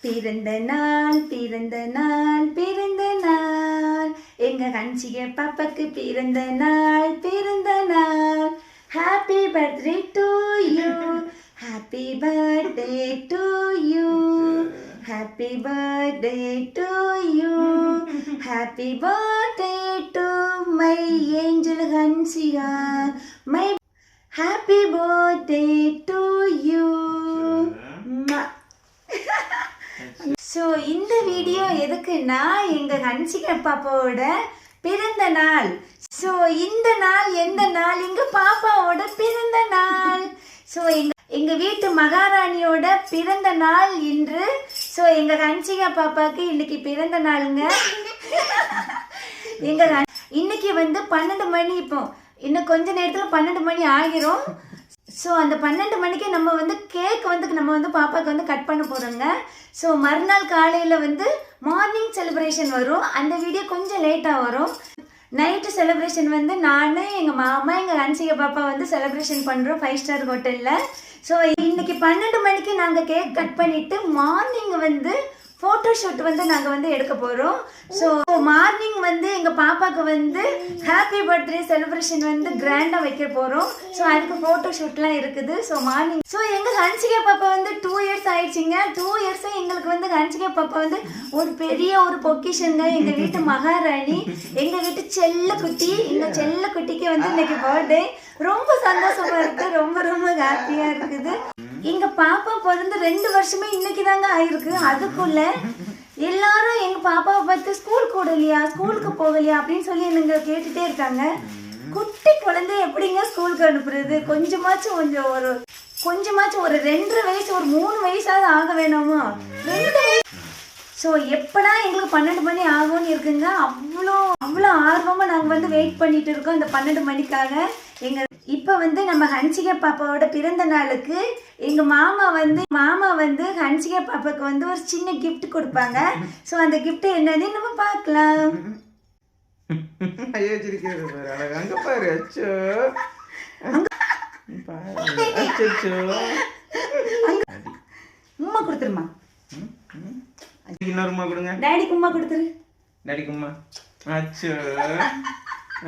பிறந்த நாள் பிறந்த நாள் பிறந்த நாள் எங்க ஹன்சிகா பாப்பாக்கு பிறந்த நாள் பிறந்த நாள். Happy birthday to you, happy birthday to you, happy birthday to you, happy birthday to my angel Hansika, my happy birthday to you. So இந்த வீடியோ எதுக்குன்னா எங்கள் ஹன்சிகா பாப்பாவோட பிறந்த நாள். ஸோ இந்த நாள் எந்த நாள்? எங்கள் பாப்பாவோட பிறந்த நாள். ஸோ எங்கள் வீட்டு மகாராணியோட பிறந்த நாள் இன்று. ஸோ எங்கள் ஹன்சிகா பாப்பாவுக்கு இன்னைக்கு பிறந்த நாளுங்க. இன்னைக்கு 12 மணி, இப்போ இன்னும் கொஞ்ச நேரத்தில் 12 மணி ஆகிரும். ஸோ அந்த 12 மணிக்கு நம்ம கேக் நம்ம பாப்பாவுக்கு கட் பண்ண போகிறோங்க. ஸோ மறுநாள் காலையில் மார்னிங் செலிப்ரேஷன் வரும். அந்த வீடியோ கொஞ்சம் லேட்டாக வரும். நைட்டு செலிப்ரேஷன் நான் எங்கள் மாமா எங்கள் ஹன்சிகா பாப்பா செலிப்ரேஷன் பண்ணுறோம் 5 ஸ்டார் ஹோட்டலில். ஸோ இன்னைக்கு 12 மணிக்கு நாங்கள் கேக் கட் பண்ணிவிட்டு மார்னிங் ஃபோட்டோ ஷூட் நாங்கள் எடுக்க போகிறோம். ஸோ மார்னிங் எங்கள் பாப்பாவுக்கு ஹாப்பி பர்த்டே செலிப்ரேஷன் கிராண்டாக வைக்க போகிறோம். ஸோ அதுக்கு ஃபோட்டோ ஷூட்லாம் இருக்குது. ஸோ மார்னிங் எங்கள் ஹன்சிகா பாப்பா 2 இயர்ஸ் ஆயிடுச்சுங்க. 2 இயர்ஸாக எங்களுக்கு ஹன்சிகா பாப்பா ஒரு பெரிய ஒரு பொக்கிஷங்க. எங்கள் வீட்டு மகாராணி, எங்கள் வீட்டு செல்லக்குட்டி. எங்கள் செல்லக்குட்டிக்கு இன்னைக்கு பர்த்டே. ரொம்ப சந்தோஷமா இருக்குது, ரொம்ப ரொம்ப ஹாப்பியாக இருக்குது. எங்க பாப்பா பிறந்து 2 வருஷமே இன்னைக்கு தாங்க ஆயிருக்கு. அதுக்குள்ள எல்லாரும் எங்க பாப்பாவை பார்த்து ஸ்கூலுக்கு விடலையா, ஸ்கூலுக்கு போகலையா அப்படின்னு சொல்லி எனக்கு கேட்டுட்டே இருக்காங்க. குட்டி குழந்தை எப்படிங்க ஸ்கூலுக்கு அனுப்புறது? கொஞ்சமாச்சும் ஒரு 2.5 வயசு, ஒரு 3 வயசாவது ஆக வேணாமா? 2 வயசு. ஸோ எப்படா எங்களுக்கு 12 மணி ஆகும்னு இருக்குங்க. அவ்வளோ ஆர்வமாக நாங்கள் வெயிட் பண்ணிட்டு இருக்கோம் இந்த 12 மணிக்காக. இப்போ நம்ம ஹன்சிகா பாப்பாவோட பிறந்த நாளுக்கு எங்கள் மாமா ஹன்சிகா பாப்பாவுக்கு ஒரு சின்ன கிஃப்ட் கொடுப்பாங்க. ஸோ அந்த கிஃப்ட் என்னன்னு நம்ம பார்க்கலாம். உம்மா கொடுத்துருமா, இன்னொரு உம்மா கொடுங்க. டாடிக்கு உம்மா கொடுத்துரு. டாடிக்கு உம்மா. அச்சோ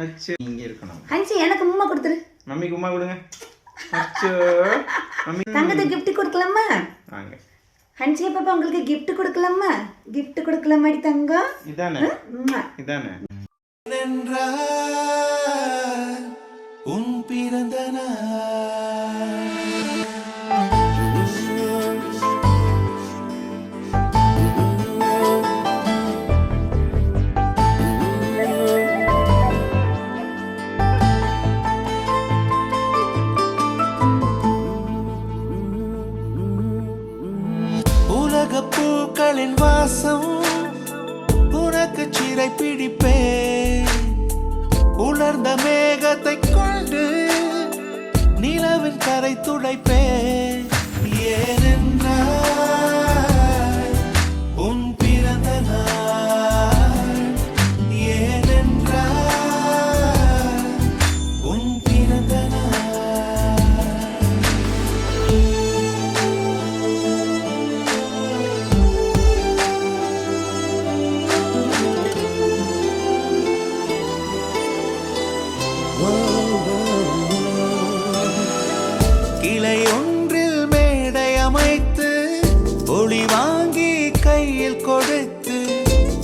அச்சோ, இங்க இருக்கணும். ஹன்சி எனக்கு உம்மா கொடுத்துரு. மம்மிக்கு உம்மா கொடுங்க. அச்சோ மம்மி. தங்கத்துக்கு gift கொடுக்கலாமா? வாங்க. ஹன்சிகா பாப்பா உங்களுக்கு gift கொடுக்கலாமா? gift கொடுக்கலாமாடி தங்கம்? இதானே இதானே. உன் பிறந்த பூக்களின் வாசம் உனக்கு சிறை பிடிப்பேன். உலர்ந்த மேகத்தை கொண்டு நிலவின் கரை துடைப்பேன். ஏனென்றால் உன் பிறந்த நாள், ஏனென்றால் உன் பிறந்த நாள். கிளை ஒன்றில் மேடை அமைத்து ஒளி வாங்கி கையில் கொடுத்து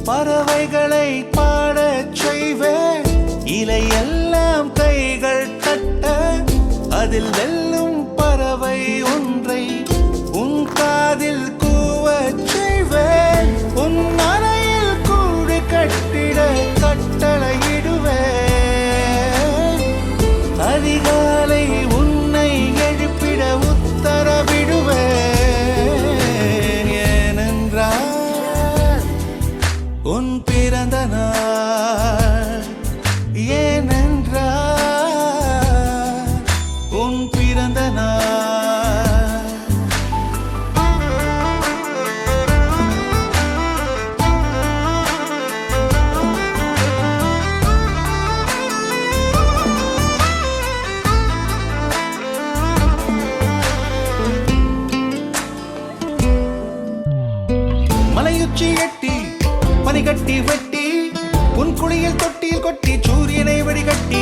பறவைகளை பாடச் செய்வேன். இலையெல்லாம் கைகள் தட்ட அதில் வெல்லும் பறவை ஒன்றை உன் காதில் கூவச் செய்வேன். உன் அறையில் கூடு கட்டிட கட்டளையிடுவேன். அதிகாலை உன்னை எழுப்பிட உத்தரவிடுவேன். ஏனென்றால் உன் பிறந்த நாள், ஏனென்றால் உன் பிறந்த பனியுச்சி எட்டி பனிகட்டி வெட்டி உன் குளியில் தொட்டியில் கொட்டி சூரியனை வடிகட்டி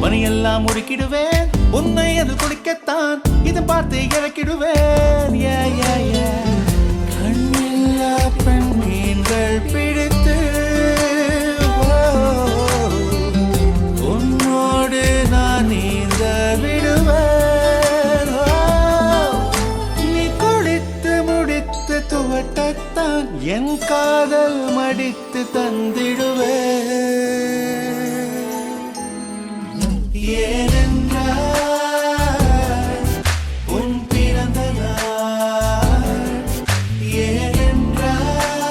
பனியெல்லாம் முடுக்கிடுவேன் உன்னை அது குடிக்கத்தான் இதை பார்த்து இறக்கிடுவேன் கண்ணில்லா பெண் மீன்கள் பிடித்து உன்னோடு நான் நீந்த விடுவேன் நீ குளித்து முடித்து துவட்டத்தான் என் காதல் மடித்து தந்திடுவேன் ஏனென்றால் உன் பிறந்த நாள் ஏனென்றால்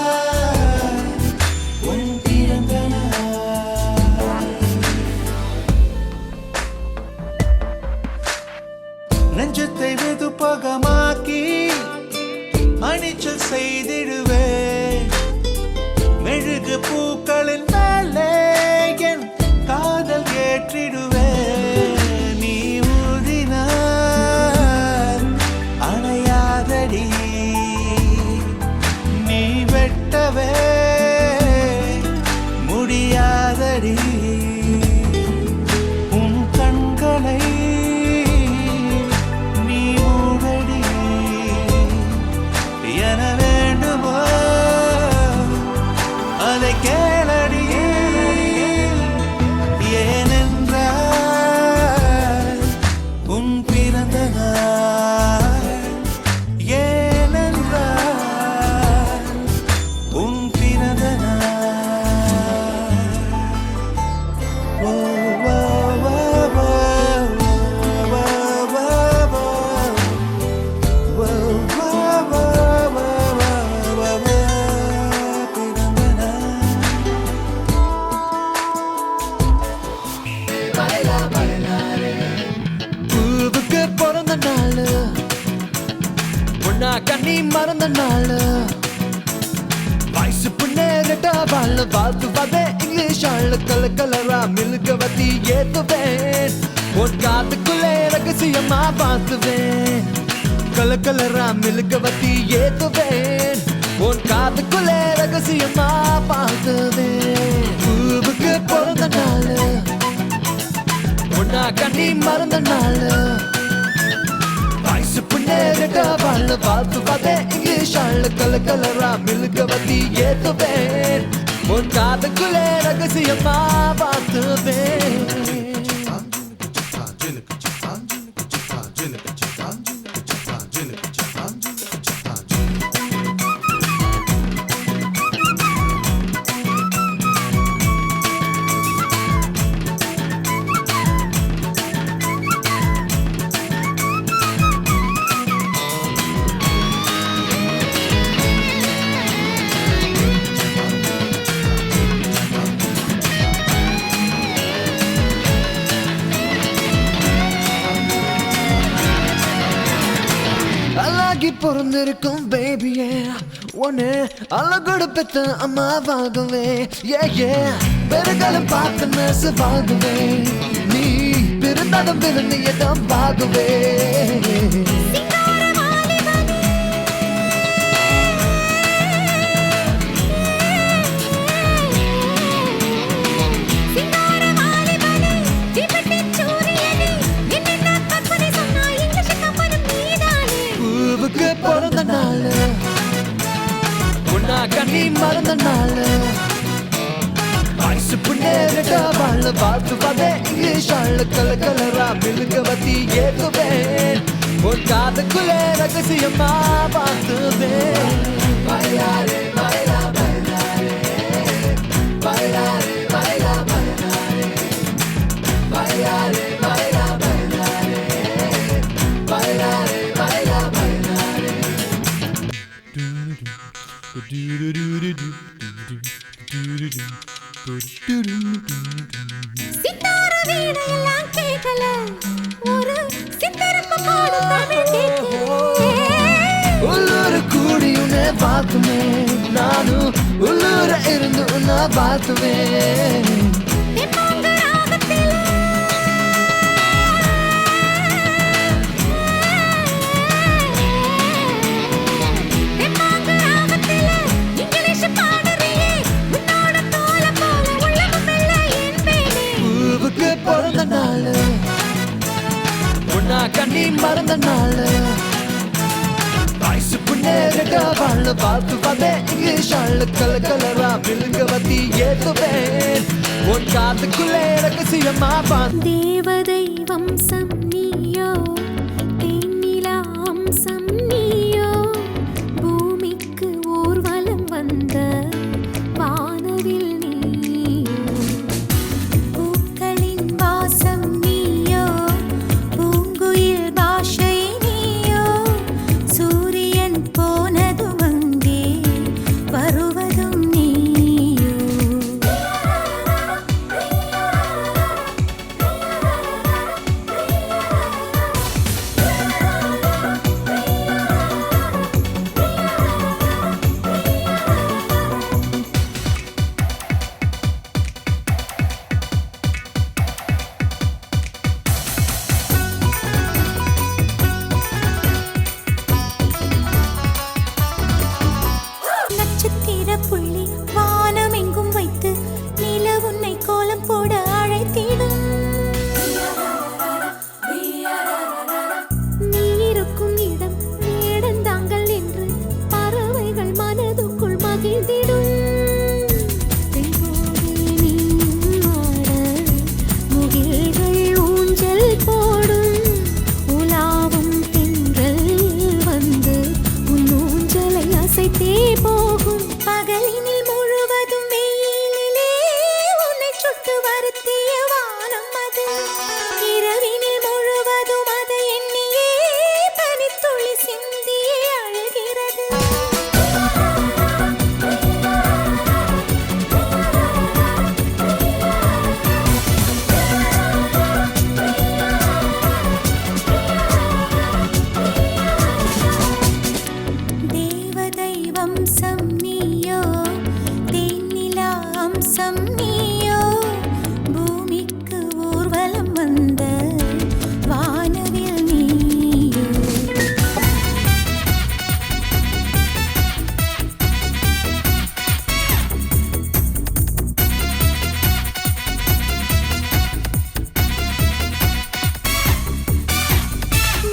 உன் பிறந்த நாள் நெஞ்சத்தை வெதுப்பகமாக்கி அணிச்சல் செய்திடுவேன் மெழுகு பூக்களின் மேலே என் காதல் ஏற்றிடுவேன் நீ ஊதினார் அணையாதடி நீ வெட்டவே முடியாதடி உன் கண்களை நீ மூடடி என வேண்டுமோ அதை கேளடி ஏனென்றால் உன் பிறந்த நாள் ஏனென்றால் உன் பிறந்த நாள் ஓ ஓ ஓ ஓ ஓ பூவுக்கு பிறந்த நாள் பொண்ணா கண்ணி மறந்த நாள் வயசு புண்ணேறிட்டா வாழ் வாழ்த்துவதே இங்கிலீஷ் ஆள் கலரா மில்கவதி ஏத்துவேன் உன் காத்துக்குள்ளே ரகசியமா பார்த்துவேன் கலரா மில்கவதி ஏத்துவேன் உன் காத்துக்குள்ளே ரகசியமா பார்த்துவேன் பூவுக்கு பிறந்த நாள் பொண்ணா கண்ணி மறந்த நாள் வயசு புண்ணேறிட்டா வாழ் வாழ்த்துவதே இங்கிலீஷ் ஆள் கலரா மில்கவதி ஏத்துவேன் உன் காதுக்குள்ளே ரகசியமா பார்த்துவேன் அழகி பொறந்திருக்கும் பேபியே ஒன்னு அழகோடு பெத்த அம்மாவாகவே ஏ பெருகாலம் பார்த்து நெசவாகவே நீ பிறந்தாலும் பிறந்தியதான் பாகவே பூவுக்கு பிறந்த நாள் பொண்ணா கண்ணி மறந்த நாள் வயசு புண்ணேறிட்டா வாழ் வாழ்த்துவதே இங்கிலீஷ் ஆள் கலரா மில்கவதி ஏத்துவேன் உன் காதுக்குள்ளே ரகசியமா பார்த்துவேன் பைலாரே பைலா பைலாரே பைலாரே பைலா பைலாரே பைலாரே பைலா பைலாரே பைலாரே பைலா பைலாரே சித்தார வீணையெல்லாம் கேட்கல ஒரு சித்தரப்ப பாடும் தமிழ் கேட்கல உள்ளூர் கூடி உன்னை பார்த்துமே நானும் உள்ளூர இருந்து உன்னை பார்த்துவேன் தெம்மாங்க ராகத்தில தெம்மாங்க ராகத்தில இங்க கண்ணி மறந்த நாள் வயசு புண்ணேறிட்ட வாழ பார்த்து பார்த்தேன் இங்கிலீஷ் ஆளு கலரா விழுங்க வத்தி ஏத்துவேன் உன் காத்துக்குள்ளே ரகசியமா பார்த்து தேவதை வம்சம் நீயோ தேனிலா அம்சம் நீயோ பூமிக்கு ஊர்வலம் வந்த வானவில் நீயோ பூக்களின் வாசம் நீயோ பூங்குயில் பாஷை நீயோ சூரியன் போனதும் அங்கே வருவதும் நீயோ நட்சத்திர புள்ளி வானம் எங்கும் வைத்து நில உன்னை கோலம் போட அழைத்திடும் நீ இருக்கும் இடம் வேடந்தாங்கள் என்று பறவைகள் மனதுக்குள் மகிழ்ந்திடும் தென்போடு நீயும் ஆட முகில்கள் ஊஞ்சல் போடும் உலாவும் தென்றல் வந்து உன் ஊஞ்சலை அசைத்தே போகும் பகலினில் முழுவதும் வெயிலிலே உன்னை சுட்டு வருத்திய வானம் அது இரவினில் முழுவதும் அதை எண்ணியே பனித்துளி சிந்தியே அழுகிறது தேவதை வம்சம் நீயோ தேனிலா அம்சம் நீயோ பூமிக்கு ஊர்வலம் வந்த வானவில் நீயோ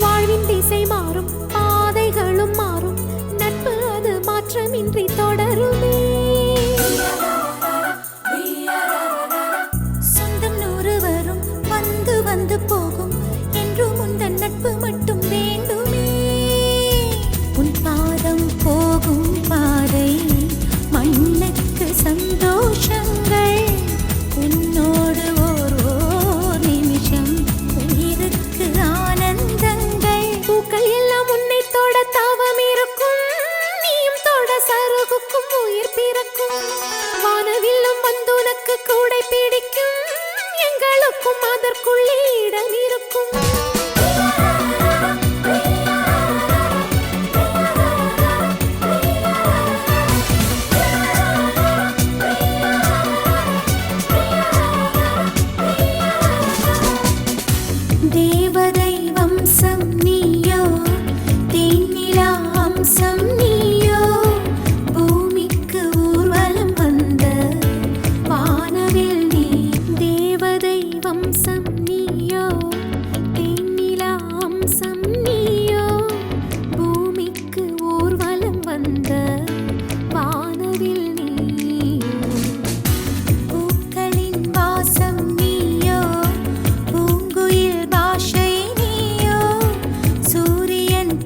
வாழ்வின் திசை மாறும் பாதைகளும் மாறும் நட்பு அது மாற்றமின்றி தொடருமே சொந்தம் 100 வரும் வந்து வந்து போகும் என்றும் உந்தன் நட்பு மட்டும் வேண்டுமே உன் பாதம் போகும் பாதை மண்ணுக்கு சந்தோஷங்கள் உன்னோடு ஓர் நிமிஷம் உயிருக்கு ஆனந்தங்கள் பூக்கள் எல்லாம் உன்னை தொட தாவம் இருக்கும் நீயும் தொட சருகுக்கும் உயிர் பிறக்கும் வானவில்லும் வந்து உனக்கு கூடை பிடிக்கும் எங்களுக்கும் அதற்குள்ளே இடம் இருக்கும்